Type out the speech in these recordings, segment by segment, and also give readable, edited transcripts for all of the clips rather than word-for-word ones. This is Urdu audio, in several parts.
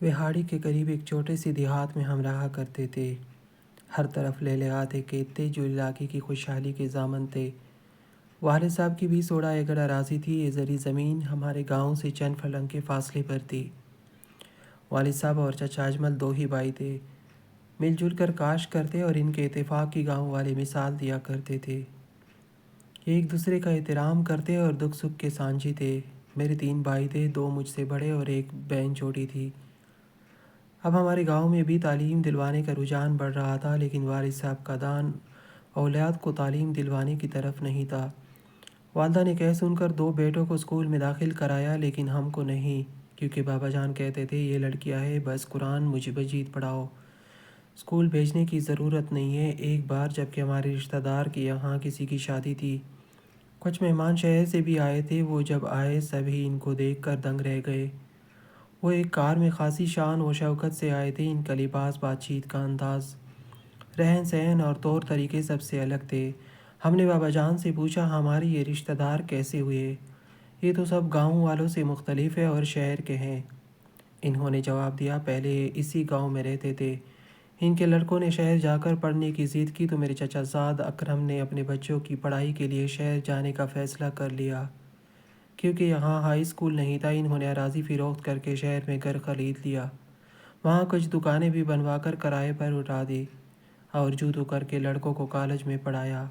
وہاڑی کے قریب ایک چھوٹے سی دیہات میں ہم رہا کرتے تھے۔ ہر طرف لہلہاتے کھیت تھے جو علاقے کی خوشحالی کے ضامن تھے۔ والد صاحب کی 20 ایکڑ اراضی تھی۔ یہ زرعی زمین ہمارے گاؤں سے چند فلنگ کے فاصلے پر تھی۔ والد صاحب اور چچا اجمل دو ہی بھائی تھے۔ مل جل کر کاشت کرتے اور ان کے اتفاق کی گاؤں والے مثال دیا کرتے تھے۔ یہ ایک دوسرے کا احترام کرتے اور دکھ سکھ کے سانجھی تھے۔ میرے 3 بھائی تھے، 2 مجھ سے بڑے اور ایک بہن چھوٹی تھی۔ اب ہمارے گاؤں میں بھی تعلیم دلوانے کا رجحان بڑھ رہا تھا، لیکن والد صاحب کا دان اولاد کو تعلیم دلوانے کی طرف نہیں تھا۔ والدہ نے کہہ سن کر 2 بیٹوں کو اسکول میں داخل کرایا، لیکن ہم کو نہیں، کیونکہ بابا جان کہتے تھے یہ لڑکیاں ہے، بس قرآن مجید پڑھاؤ، اسکول بھیجنے کی ضرورت نہیں ہے۔ ایک بار جب کہ ہمارے رشتہ دار کے یہاں کسی کی شادی تھی، کچھ مہمان شہر سے بھی آئے تھے۔ وہ جب آئے سبھی ان کو دیکھ کر دنگ رہ گئے۔ وہ ایک کار میں خاصی شان و شوکت سے آئے تھے۔ ان کا لباس، بات چیت کا انداز، رہن سہن اور طور طریقے سب سے الگ تھے۔ ہم نے بابا جان سے پوچھا ہمارے یہ رشتہ دار کیسے ہوئے؟ یہ تو سب گاؤں والوں سے مختلف ہے اور شہر کے ہیں۔ انہوں نے جواب دیا پہلے اسی گاؤں میں رہتے تھے، ان کے لڑکوں نے شہر جا کر پڑھنے کی ضد کی تو میرے چچا زاد اکرم نے اپنے بچوں کی پڑھائی کے لیے شہر جانے کا فیصلہ کر لیا۔ کیونکہ یہاں ہائی اسکول نہیں تھا، انہوں نے اراضی فروخت کر کے شہر میں گھر خرید لیا۔ وہاں کچھ دکانیں بھی بنوا کر کرائے پر اٹھا دی اور جو کر کے لڑکوں کو کالج میں پڑھایا۔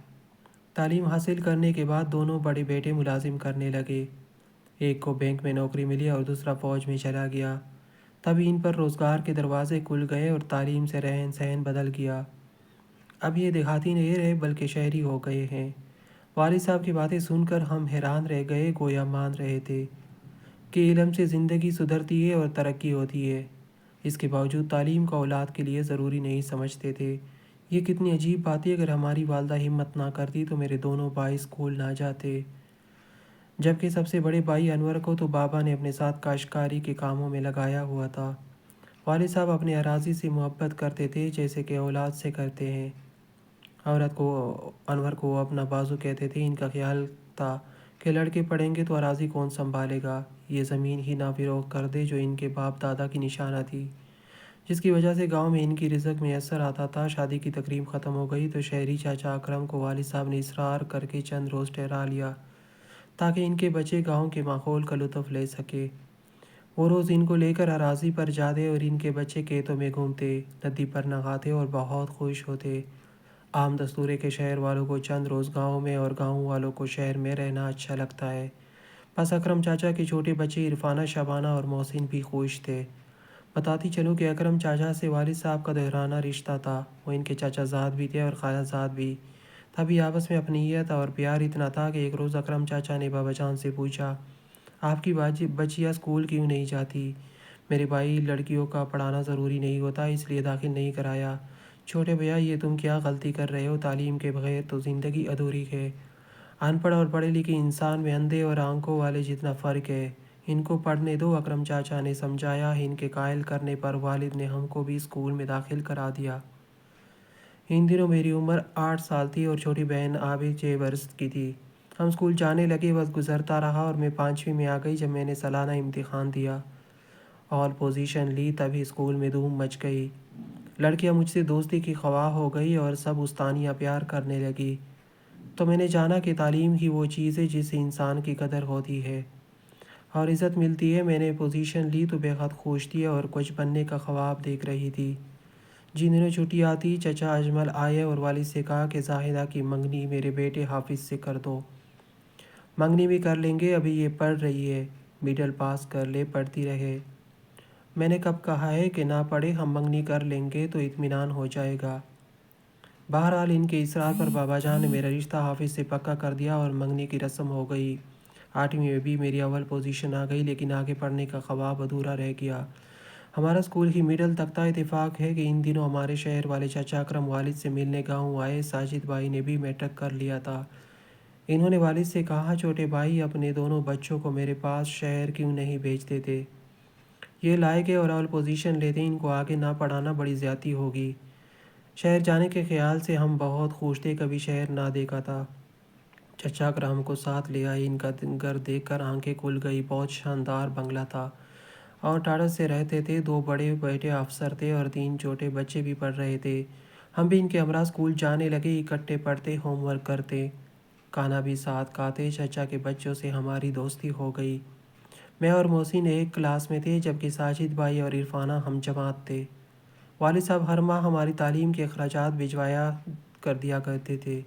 تعلیم حاصل کرنے کے بعد دونوں بڑے بیٹے ملازم کرنے لگے۔ ایک کو بینک میں نوکری ملی اور دوسرا فوج میں چلا گیا۔ تب ان پر روزگار کے دروازے کھل گئے اور تعلیم سے رہن سہن بدل گیا۔ اب یہ دیہاتی نہیں رہے بلکہ شہری ہو گئے ہیں۔ والد صاحب کی باتیں سن کر ہم حیران رہ گئے، گویا مان رہے تھے کہ علم سے زندگی سدھرتی ہے اور ترقی ہوتی ہے۔ اس کے باوجود تعلیم کو اولاد کے لیے ضروری نہیں سمجھتے تھے۔ یہ کتنی عجیب بات ہے، اگر ہماری والدہ ہمت نہ کرتی تو میرے دونوں بھائی اسکول نہ جاتے۔ جبکہ سب سے بڑے بھائی انور کو تو بابا نے اپنے ساتھ کاشتکاری کے کاموں میں لگایا ہوا تھا۔ والد صاحب اپنے اراضی سے محبت کرتے تھے جیسے کہ اولاد سے کرتے ہیں۔ انور کو اپنا بازو کہتے تھے۔ ان کا خیال تھا کہ لڑکے پڑھیں گے تو اراضی کون سنبھالے گا، یہ زمین ہی نہ فروخت کر دے جو ان کے باپ دادا کی نشانہ تھی، جس کی وجہ سے گاؤں میں ان کی رزق میں اثر آتا تھا۔ شادی کی تقریب ختم ہو گئی تو شہری چاچا اکرم کو والد صاحب نے اصرار کر کے چند روز ٹھہرا لیا تاکہ ان کے بچے گاؤں کے ماحول کا لطف لے سکے۔ وہ روز ان کو لے کر اراضی پر جاتے اور ان کے بچے کھیتوں میں گھومتے، ندی پر نہاتے اور بہت خوش ہوتے۔ عام دستور ہے کہ شہر والوں کو چند روز گاؤں میں اور گاؤں والوں کو شہر میں رہنا اچھا لگتا ہے۔ بس اکرم چاچا کے چھوٹے بچے عرفانہ، شبانہ اور محسن بھی خوش تھے۔ بتاتی چلوں کہ اکرم چاچا سے والد صاحب کا دہرانہ رشتہ تھا، وہ ان کے چاچا زاد بھی تھے اور خالہ زاد بھی۔ تبھی آپس میں اپنیت اور پیار اتنا تھا کہ ایک روز اکرم چاچا نے بابا جان سے پوچھا آپ کی بچیاں اسکول کیوں نہیں جاتی؟ میرے بھائی لڑکیوں کا پڑھانا ضروری نہیں ہوتا اس لیے داخل نہیں کرایا۔ چھوٹے بھیا یہ تم کیا غلطی کر رہے ہو، تعلیم کے بغیر تو زندگی ادھوری ہے۔ ان پڑھ اور پڑھے لکھے انسان میں اندھے اور آنکھوں والے جتنا فرق ہے، ان کو پڑھنے دو۔ اکرم چاچا نے سمجھایا۔ ان کے قائل کرنے پر والد نے ہم کو بھی اسکول میں داخل کرا دیا۔ ان دنوں میری عمر 8 سال تھی اور چھوٹی بہن عابد 6 برس کی تھی۔ ہم اسکول جانے لگے، وقت گزرتا رہا اور میں 5ویں میں آ گئی۔ جب میں نے سالانہ امتحان دیا، آل پوزیشن لی، تبھی اسکول میں دھوم مچ گئی۔ لڑکیاں مجھ سے دوستی کی خواہاں ہو گئی اور سب استانیہ پیار کرنے لگی۔ تو میں نے جانا کہ تعلیم ہی وہ چیز ہے جس سے انسان کی قدر ہوتی ہے اور عزت ملتی ہے۔ میں نے پوزیشن لی تو بے حد خوش تھی اور کچھ بننے کا خواب دیکھ رہی تھی۔ جن دنوں چھٹی آتی، چچا اجمل آئے اور والد سے کہا کہ زاہدہ کی منگنی میرے بیٹے حافظ سے کر دو۔ منگنی بھی کر لیں گے، ابھی یہ پڑھ رہی ہے، مڈل پاس کر لے، پڑھتی رہے۔ میں نے کب کہا ہے کہ نہ پڑھے، ہم منگنی کر لیں گے تو اطمینان ہو جائے گا۔ بہرحال ان کے اصرار پر بابا جان نے میرا رشتہ حافظ سے پکا کر دیا اور منگنی کی رسم ہو گئی۔ 8ویں میں بھی میری اول پوزیشن آ گئی، لیکن آگے پڑھنے کا خواب ادھورا رہ گیا۔ ہمارا اسکول ہی مڈل تک تھا۔ اتفاق ہے کہ ان دنوں ہمارے شہر والے چچا اکرم والد سے ملنے گاؤں آئے۔ ساجد بھائی نے بھی میٹرک کر لیا تھا۔ انہوں نے والد سے کہا چھوٹے بھائی اپنے دونوں بچوں کو میرے پاس شہر کیوں نہیں بھیجتے تھے؟ یہ لائق ہے اور اول پوزیشن لیتے، ان کو آگے نہ پڑھانا بڑی زیادتی ہوگی۔ شہر جانے کے خیال سے ہم بہت خوش تھے، کبھی شہر نہ دیکھا تھا۔ چچا اکرم کو ساتھ لے آئے۔ ان کا گھر دیکھ کر آنکھیں کھل گئی، بہت شاندار بنگلہ تھا اور ٹاڑس سے رہتے تھے۔ 2 بڑے بیٹے افسر تھے اور 3 چھوٹے بچے بھی پڑھ رہے تھے۔ ہم بھی ان کے ہمراہ اسکول جانے لگے، اکٹھے پڑھتے، ہوم ورک کرتے، کھانا بھی ساتھ کھاتے۔ چچا کے بچوں سے ہماری دوستی ہو گئی۔ میں اور محسن ایک کلاس میں تھے، جبکہ ساجد بھائی اور عرفانہ ہم جماعت تھے۔ والد صاحب ہر ماہ ہماری تعلیم کے اخراجات بھجوایا کر دیا کرتے تھے۔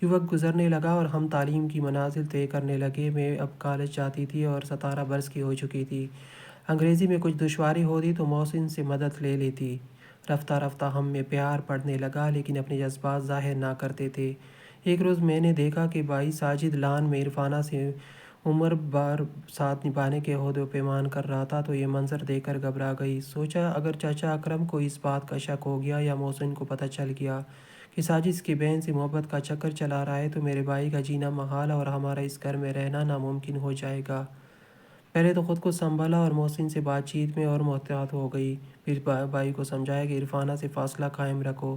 یہ وقت گزرنے لگا اور ہم تعلیم کی منازل طے کرنے لگے۔ میں اب کالج جاتی تھی اور 17 برس کی ہو چکی تھی۔ انگریزی میں کچھ دشواری ہوتی تو محسن سے مدد لے لیتی۔ رفتہ رفتہ ہم میں پیار بڑھنے لگا، لیکن اپنے جذبات ظاہر نہ کرتے تھے۔ ایک روز میں نے دیکھا کہ بھائی ساجد لان میں عرفانہ سے عمر بھر ساتھ نبھانے کے عہد و پیمان کر رہا تھا، تو یہ منظر دیکھ کر گھبرا گئی۔ سوچا اگر چچا اکرم کو اس بات کا شک ہو گیا یا محسن کو پتہ چل گیا کہ ساجد اس کی بہن سے محبت کا چکر چلا رہا ہے، تو میرے بھائی کا جینا محال اور ہمارا اس گھر میں رہنا ناممکن ہو جائے گا۔ پہلے تو خود کو سنبھالا اور محسن سے بات چیت میں اور محتاط ہو گئی۔ پھر بھائی کو سمجھایا کہ عرفانہ سے فاصلہ قائم رکھو،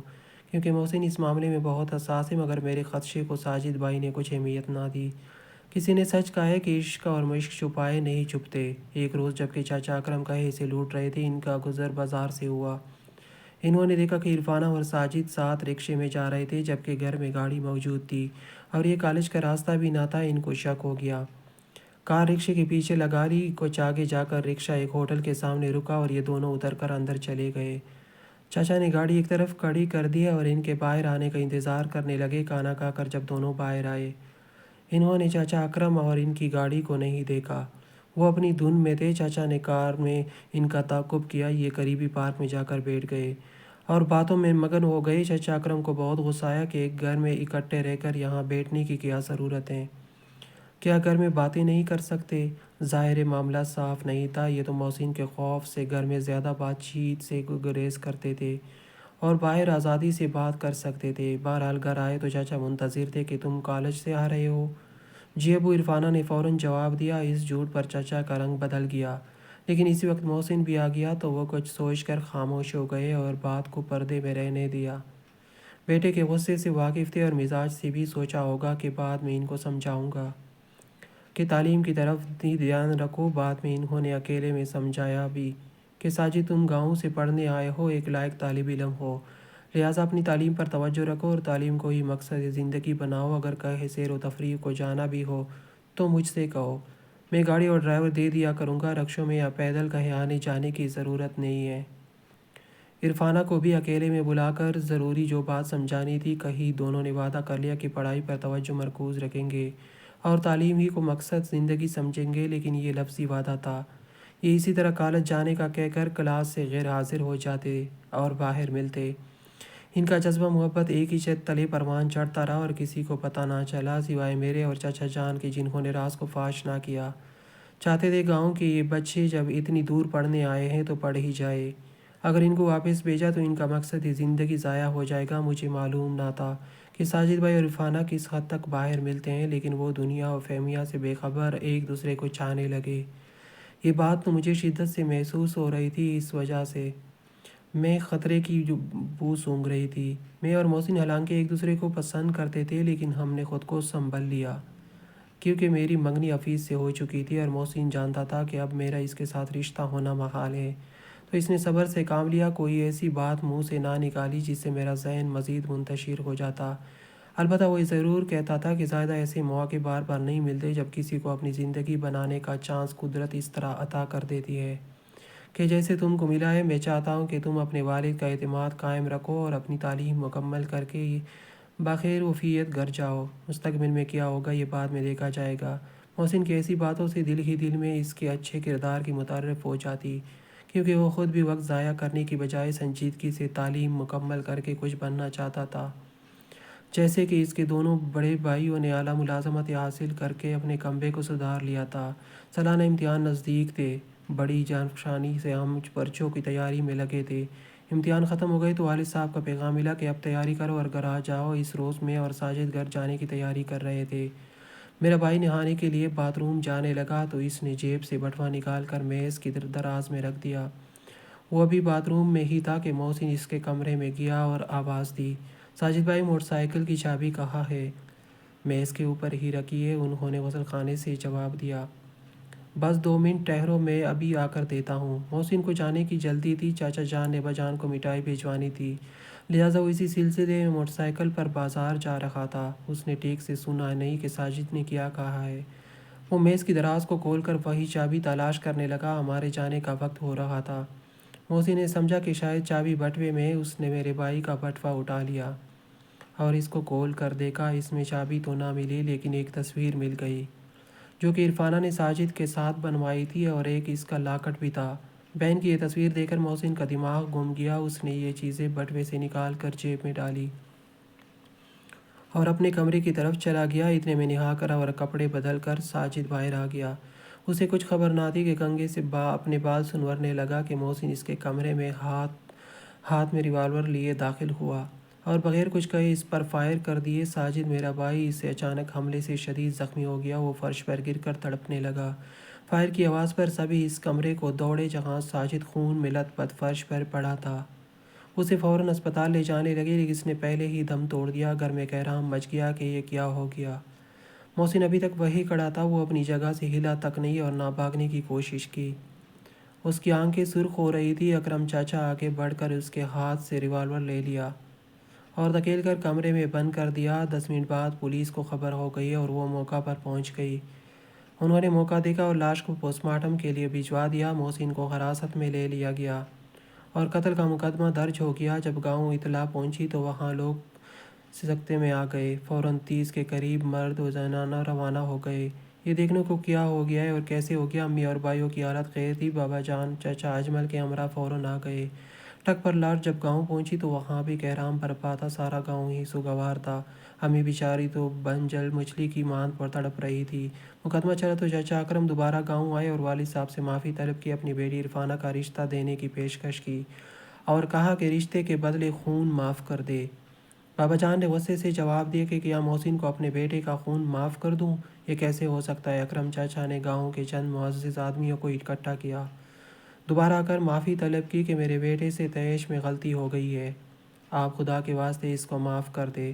کیونکہ محسن اس معاملے میں بہت حساس ہے، مگر میرے خدشے کو ساجد بھائی نے کچھ اہمیت نہ دی۔ کسی نے سچ کہا ہے کہ عشق اور مشق چھپائے نہیں چھپتے۔ ایک روز جبکہ چچا اکرم کہے سے لوٹ رہے تھے، ان کا گزر بازار سے ہوا۔ انہوں نے دیکھا کہ عرفانہ اور ساجد ساتھ رکشے میں جا رہے تھے، جبکہ گھر میں گاڑی موجود تھی اور یہ کالج کا راستہ بھی نہ تھا۔ ان کو شک ہو گیا۔ کار رکشے کے پیچھے لگا لی، کچھ آگے جا کر رکشہ ایک ہوٹل کے سامنے رکا اور یہ دونوں اتر کر اندر چلے گئے۔ چچا نے گاڑی ایک طرف کھڑی کر دی اور ان کے باہر آنے کا انتظار کرنے لگے۔ کھانا کھا کر جب دونوں باہر آئے، انہوں نے چچا اکرم اور ان کی گاڑی کو نہیں دیکھا۔ وہ اپنی دھن میں تھے۔ چچا نے کار میں ان کا تعاقب کیا۔ یہ قریبی پارک میں جا کر بیٹھ گئے اور باتوں میں مگن ہو گئے۔ چچا اکرم کو بہت غصہ آیا کہ ایک گھر میں اکٹھے رہ کر یہاں بیٹھنے کی کیا ضرورت ہے؟ کیا گھر میں باتیں نہیں کر سکتے؟ ظاہر معاملہ صاف نہیں تھا۔ یہ تو محسن کے خوف سے گھر میں زیادہ بات چیت سے گریز کرتے تھے اور باہر آزادی سے بات کر سکتے تھے۔ بہرحال گھر آئے تو چچا منتظر تھے کہ تم کالج سے آ رہے ہو؟ جی ابو، عرفانہ نے فوراً جواب دیا۔ اس جھوٹ پر چچا کا رنگ بدل گیا، لیکن اسی وقت محسن بھی آ گیا تو وہ کچھ سوچ کر خاموش ہو گئے اور بات کو پردے میں رہنے دیا۔ بیٹے کے غصے سے واقف تھے اور مزاج سے بھی سوچا ہوگا کہ بعد میں ان کو سمجھاؤں گا کہ تعلیم کی طرف بھی دھیان رکھو۔ بعد میں انہوں نے اکیلے میں سمجھایا بھی کہ ساجد تم گاؤں سے پڑھنے آئے ہو، ایک لائق طالب علم ہو، لہٰذا اپنی تعلیم پر توجہ رکھو اور تعلیم کو ہی مقصد زندگی بناؤ۔ اگر کہیں سیر و تفریح کو جانا بھی ہو تو مجھ سے کہو، میں گاڑی اور ڈرائیور دے دیا کروں گا۔ رکشوں میں یا پیدل کہیں آنے جانے کی ضرورت نہیں ہے۔ عرفانہ کو بھی اکیلے میں بلا کر ضروری جو بات سمجھانی تھی کہی۔ دونوں نے وعدہ کر لیا کہ پڑھائی پر توجہ مرکوز رکھیں گے اور تعلیم ہی کو مقصد زندگی سمجھیں گے، لیکن یہ لفظی وعدہ تھا۔ یہ اسی طرح کالج جانے کا کہہ کر کلاس سے غیر حاضر ہو جاتے اور باہر ملتے۔ ان کا جذبہ محبت ایک ہی چھت تلے پروان چڑھتا رہا اور کسی کو پتہ نہ چلا سوائے میرے اور چچا جان کے، جنہوں نے راز کو فاش نہ کیا۔ چاہتے تھے گاؤں کے یہ بچے جب اتنی دور پڑھنے آئے ہیں تو پڑھ ہی جائے۔ اگر ان کو واپس بھیجا تو ان کا مقصد ہی زندگی ضائع ہو جائے گا۔ مجھے معلوم نہ تھا کہ ساجد بھائی اور عرفانہ کس حد تک باہر ملتے ہیں، لیکن وہ دنیا و فہمیہ سے بے خبر ایک دوسرے کو چاہنے لگے۔ یہ بات تو مجھے شدت سے محسوس ہو رہی تھی، اس وجہ سے میں خطرے کی جو بو سونگھ رہی تھی۔ میں اور محسن حالانکہ ایک دوسرے کو پسند کرتے تھے، لیکن ہم نے خود کو سنبھل لیا، کیونکہ میری منگنی حفیظ سے ہو چکی تھی اور محسن جانتا تھا کہ اب میرا اس کے ساتھ رشتہ ہونا محال ہے، تو اس نے صبر سے کام لیا۔ کوئی ایسی بات منہ سے نہ نکالی جس سے میرا ذہن مزید منتشر ہو جاتا۔ البتہ وہ ضرور کہتا تھا کہ زائدہ ایسے مواقع بار بار نہیں ملتے جب کسی کو اپنی زندگی بنانے کا چانس قدرت اس طرح عطا کر دیتی ہے کہ جیسے تم کو ملا ہے۔ میں چاہتا ہوں کہ تم اپنے والد کا اعتماد قائم رکھو اور اپنی تعلیم مکمل کر کے بخیر وفیت گھر جاؤ۔ مستقبل میں کیا ہوگا یہ بعد میں دیکھا جائے گا۔ محسن کی ایسی باتوں سے دل ہی دل میں اس کے اچھے کردار کی متعارف ہو جاتی، کیونکہ وہ خود بھی وقت ضائع کرنے کی بجائے سنجیدگی سے تعلیم مکمل کر کے کچھ بننا چاہتا تھا، جیسے کہ اس کے دونوں بڑے بھائیوں نے اعلیٰ ملازمت حاصل کر کے اپنے کمبے کو سدھار لیا تھا۔ سالانہ امتحان نزدیک تھے۔ بڑی جانفشانی سے ہم پرچوں کی تیاری میں لگے تھے۔ امتحان ختم ہو گئے تو والد صاحب کا پیغام ملا کہ اب تیاری کرو اور گھر آ جاؤ۔ اس روز میں اور ساجد گھر جانے کی تیاری کر رہے تھے۔ میرا بھائی نہانے کے لیے باتھ روم جانے لگا تو اس نے جیب سے بٹوا نکال کر میز کی دراز میں رکھ دیا۔ وہ ابھی باتھ روم میں ہی تھا کہ محسن اس کے کمرے میں گیا اور آواز دی، ساجد بھائی موٹر سائیکل کی چابی کہاں ہے؟ میز کے اوپر ہی رکھی ہے، انہوں نے غسل خانے سے جواب دیا۔ بس 2 منٹ ٹھہرو، میں ابھی آ کر دیتا ہوں۔ محسن کو جانے کی جلدی تھی، چاچا جان نے بجان کو مٹھائی بھیجوانی تھی، لہٰذا وہ اسی سلسلے میں موٹر سائیکل پر بازار جا رہا تھا۔ اس نے ٹھیک سے سنا نہیں کہ ساجد نے کیا کہا ہے۔ وہ میز کی دراز کو کھول کر وہی چابی تلاش کرنے لگا۔ ہمارے جانے کا وقت ہو رہا تھا۔ محسن نے سمجھا کہ شاید چابی بٹوے میں ہے۔ اس نے میرے بھائی کا بٹوا اٹھا لیا اور اس کو کھول کر دیکھا۔ اس میں چابی تو نہ ملی، لیکن ایک تصویر مل گئی جو کہ عرفانہ نے ساجد کے ساتھ بنوائی تھی، اور ایک اس کا لاکٹ بھی تھا۔ بہن کی یہ تصویر دیکھ کر محسن کا دماغ گم گیا۔ اس نے یہ چیزیں بٹوے سے نکال کر جیب میں ڈالی اور اپنے کمرے کی طرف چلا گیا۔ اتنے میں نہا کر اور کپڑے بدل کر ساجد باہر آ گیا۔ اسے کچھ خبر نہ تھی کہ کنگھے سے اپنے بال سنورنے لگا کہ محسن اس کے کمرے میں ہاتھ میں ریوالور لیے داخل ہوا اور بغیر کچھ کہے اس پر فائر کر دیے۔ ساجد میرا بھائی اس اچانک حملے سے شدید زخمی ہو گیا۔ وہ فرش پر گر کر تڑپنے لگا۔ فائر کی آواز پر سبھی اس کمرے کو دوڑے جہاں ساجد خون میں لت پت فرش پر پڑا تھا۔ اسے فوراً اسپتال لے جانے لگے، لیکن اس نے پہلے ہی دم توڑ دیا۔ گھر میں کہرام مچ گیا کہ یہ کیا ہو گیا۔ محسن ابھی تک وہی کھڑا تھا۔ وہ اپنی جگہ سے ہلا تک نہیں اور نہ بھاگنے کی کوشش کی۔ اس کی آنکھیں سرخ ہو رہی تھی۔ اکرم چاچا آگے بڑھ کر اس کے ہاتھ سے ریوالور لے لیا اور دھکیل کر کمرے میں بند کر دیا۔ 10 منٹ بعد پولیس کو خبر ہو گئی اور وہ موقع پر پہنچ گئی۔ انہوں نے موقع دیکھا اور لاش کو پوسٹ مارٹم کے لیے بھجوا دیا۔ محسن کو حراست میں لے لیا گیا اور قتل کا مقدمہ درج ہو گیا۔ جب گاؤں اطلاع پہنچی تو وہاں لوگ سکتے میں آ گئے۔ فوراً 30 کے قریب مرد و زنانہ روانہ ہو گئے۔ یہ دیکھنے کو کیا ہو گیا ہے اور کیسے ہو گیا۔ امی اور بھائیوں کی حالت خیر تھی۔ بابا جان، چچا اجمل کے ہمراہ فوراً آ گئے۔ ٹک پر لاش جب گاؤں پہنچی تو وہاں بھی کہرام برپا تھا۔ سارا گاؤں ہی سوگوار تھا۔ امی بیچاری تو بنجل مچھلی کی مانند پر تڑپ رہی تھی۔ مقدمہ چلا تو چچا اکرم دوبارہ گاؤں آئے اور والد صاحب سے معافی طلب کی، اپنی بیٹی عرفانہ کا رشتہ دینے کی پیشکش کی اور کہا کہ رشتے کے بدلے خون معاف کر دے۔ بابا جان نے غصے سے جواب دیا کہ کیا محسن کو اپنے بیٹے کا خون معاف کر دوں؟ یہ کیسے ہو سکتا ہے؟ اکرم چاچا نے گاؤں کے چند معزز آدمیوں کو اکٹھا کیا، دوبارہ آ کر معافی طلب کی کہ میرے بیٹے سے طیش میں غلطی ہو گئی ہے، آپ خدا کے واسطے اس کو معاف کر دے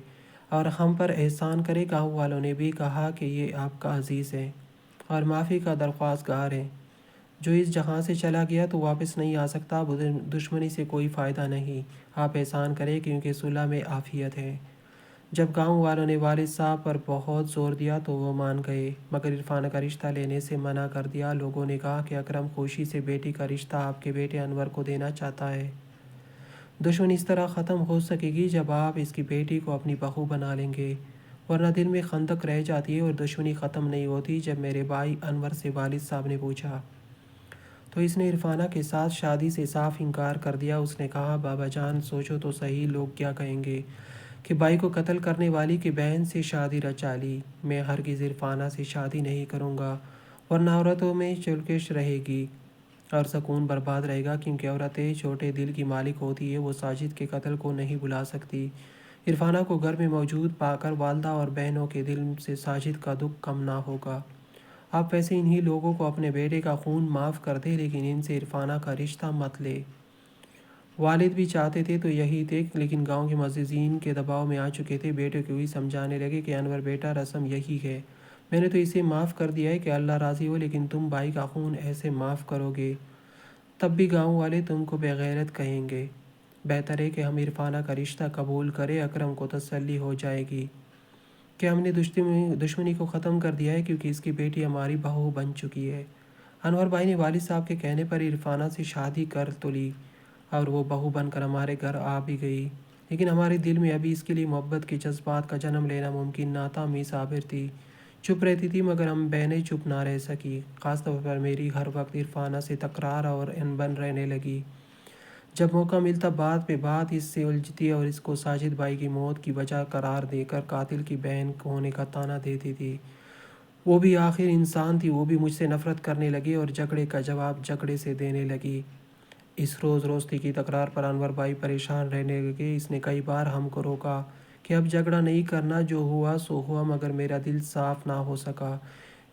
اور ہم پر احسان کرے۔ گاؤں والوں نے بھی کہا کہ یہ آپ کا عزیز ہے اور معافی کا درخواست گار ہے، جو اس جہاں سے چلا گیا تو واپس نہیں آ سکتا۔ دشمنی سے کوئی فائدہ نہیں، آپ احسان کریں کیونکہ صلح میں عافیت ہے۔ جب گاؤں والوں نے والد صاحب پر بہت زور دیا تو وہ مان گئے، مگر عرفانہ کا رشتہ لینے سے منع کر دیا۔ لوگوں نے کہا کہ اکرم خوشی سے بیٹی کا رشتہ آپ کے بیٹے انور کو دینا چاہتا ہے۔ دشمنی اس طرح ختم ہو سکے گی جب آپ اس کی بیٹی کو اپنی بہو بنا لیں گے، ورنہ دل میں خندق رہ جاتی ہے اور دشمنی ختم نہیں ہوتی۔ جب میرے بھائی انور سے والد صاحب نے پوچھا تو اس نے عرفانہ کے ساتھ شادی سے صاف انکار کر دیا۔ اس نے کہا، بابا جان سوچو تو صحیح، لوگ کیا کہیں گے کہ بھائی کو قتل کرنے والی کی بہن سے شادی رچا لی۔ میں ہرگز عرفانہ سے شادی نہیں کروں گا، ورنہ عورتوں میں چلکش رہے گی اور سکون برباد رہے گا، کیونکہ عورتیں چھوٹے دل کی مالک ہوتی ہے۔ وہ ساجد کے قتل کو نہیں بھلا سکتی۔ عرفانہ کو گھر میں موجود پا کر والدہ اور بہنوں کے دل سے ساجد کا دکھ کم نہ ہوگا۔ آپ ویسے انہی لوگوں کو اپنے بیٹے کا خون معاف کر دیں، لیکن ان سے عرفانہ کا رشتہ مت لے۔ والد بھی چاہتے تھے تو یہی تھے، لیکن گاؤں کے معززین کے دباؤ میں آ چکے تھے۔ بیٹے کو بھی سمجھانے لگے کہ انور بیٹا، رسم یہی ہے، میں نے تو اسے معاف کر دیا ہے کہ اللہ راضی ہو، لیکن تم بھائی کا خون ایسے معاف کرو گے تب بھی گاؤں والے تم کو بے غیرت کہیں گے۔ بہتر ہے کہ ہم عرفانہ کا رشتہ قبول کریں۔ اکرم کو تسلی ہو جائے گی کہ ہم نے دشمنی کو ختم کر دیا ہے، کیونکہ اس کی بیٹی ہماری بہو بن چکی ہے۔ انور بھائی نے والد صاحب کے کہنے پر عرفانہ سے شادی کر تو لی اور وہ بہو بن کر ہمارے گھر آ بھی گئی، لیکن ہمارے دل میں ابھی اس کے لیے محبت کے جذبات کا جنم لینا ممکن نہ تھا۔ امی صابر تھی، چپ رہتی تھی، مگر ہم بہنیں چپ نہ رہ سکی۔ خاص طور پر میری ہر وقت عرفانہ سے تکرار اور انبن رہنے لگی۔ جب موقع ملتا بات پہ بات اس سے الجھتی اور اس کو ساجد بھائی کی موت کی وجہ قرار دے کر قاتل کی بہن ہونے کا طعنہ دیتی تھی۔ وہ بھی آخر انسان تھی، وہ بھی مجھ سے نفرت کرنے لگی اور جھگڑے کا جواب جھگڑے سے دینے لگی۔ اس روز روستی کی تکرار پر انور بھائی پریشان رہنے لگے۔ اس نے کئی بار ہم کو روکا کہ اب جھگڑا نہیں کرنا، جو ہوا سو ہوا، مگر میرا دل صاف نہ ہو سکا۔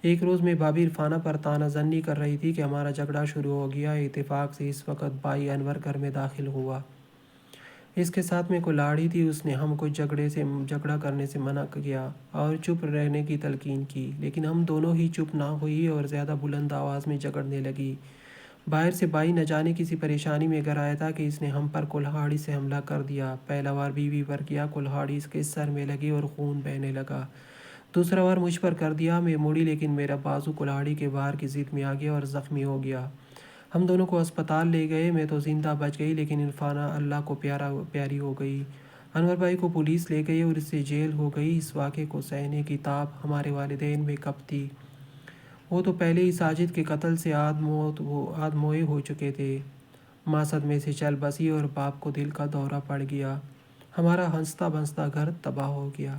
ایک روز میں بھابھی عرفانہ پر طعنہ زنی کر رہی تھی کہ ہمارا جھگڑا شروع ہو گیا۔ اتفاق سے اس وقت بھائی انور گھر میں داخل ہوا۔ اس کے ساتھ میں کلاڑی تھی، اس نے ہم کو جھگڑا کرنے سے منع کیا اور چپ رہنے کی تلقین کی، لیکن ہم دونوں ہی چپ نہ ہوئی اور زیادہ بلند آواز میں جھگڑنے لگی۔ باہر سے بھائی نہ جانے کسی پریشانی میں گھر آیا تھا کہ اس نے ہم پر کلہاڑی سے حملہ کر دیا۔ پہلا وار بیوی پر کیا، کلہاڑی اس کے سر میں لگی اور خون بہنے لگا۔ دوسرا وار مجھ پر کر دیا، میں مڑی لیکن میرا بازو کلہاڑی کے وار کی زد میں آ گیا اور زخمی ہو گیا۔ ہم دونوں کو اسپتال لے گئے، میں تو زندہ بچ گئی لیکن عرفانہ اللہ کو پیاری ہو گئی۔ انور بھائی کو پولیس لے گئی اور اس سے جیل ہو گئی۔ اس واقعے کو سہنے کی تاب ہمارے والدین میں کب تھی؟ وہ تو پہلے ہی ساجد کے قتل سے آدموئے ہو چکے تھے۔ ماں صدمے سے چل بسی اور باپ کو دل کا دورہ پڑ گیا۔ ہمارا ہنستا بنستا گھر تباہ ہو گیا۔